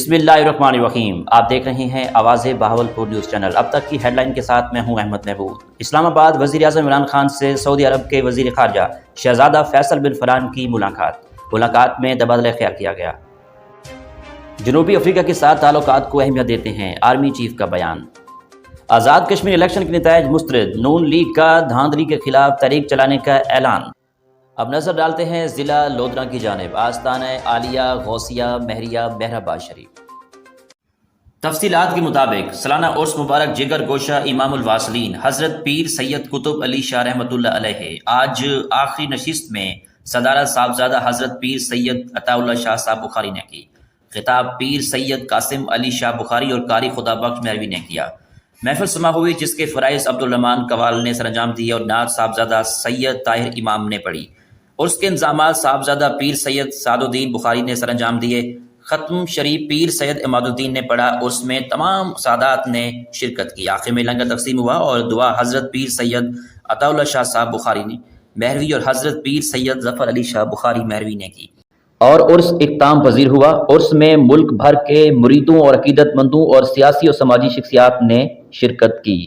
बिस्मिल्लाहिर्रहमानिर्रहीम। आप देख रहे हैं आवाज़ बहावलपुर न्यूज़ चैनल। अब तक की हेडलाइन के साथ मैं हूं अहमद महबूब। इस्लामाबाद वज़ीर आज़म इमरान खान से सऊदी अरब के वज़ीर ख़ारजा शहज़ादा फैसल बिन फरहान की मुलाकात में तबादला ख्याल किया गया। जनूबी अफ्रीका के साथ ताल्लुकात को अहमियत देते हैं, आर्मी चीफ का बयान। आज़ाद कश्मीर इलेक्शन के नताइज मुस्तरद, नून लीग का धांधली के खिलाफ तहरीक चलाने का ऐलान। अब नजर डालते हैं जिला लोधरा की जानिब, आस्ताना आलिया गौसिया महरिया महराबाद शरीफ। तफसीलात के मुताबिक सालाना उर्स मुबारक जिगर गोशा इमामुल वासलीन हज़रत पीर सैयद कुतुब अली शाह रहमतुल्लाह अलैहि आज आखिरी नशिस्त में सदारत साहबजादा हज़रत पीर सैयद अताउल्लाह शाह साहब बुखारी ने की। खिताब पीर सैयद कासिम अली शाह बुखारी और कारी खुदा बख्श महरवी ने किया। महफिल समा हुई जिसके फ़राइज़ अब्दुल रहमान कवाल ने सरंजाम दिए और नात साहबजादा सैयद ताहिर इमाम ने पढ़ी। उर्स के इंतजामात साहबजादा पीर सैयद सादुद्दीन बुखारी ने सरंजाम दिए। ख़त्म शरीफ पीर सैयद इमादुद्दीन ने पढ़ा। उर्स में तमाम सादात ने शिरकत की। आखिर में लंगर तकसीम हुआ और दुआ हज़रत पीर सैयद अताउल्लाह शाह साहब बुखारी ने महरवी और हज़रत पीर सैयद ज़फ़र अली शाह बुखारी महरवी ने की और उर्स इख्ताम पजीर हुआ। उर्स में मुल्क भर के मुरीदों और अकीदतमंदों और सियासी और समाजी शख्सियात ने शिरकत की।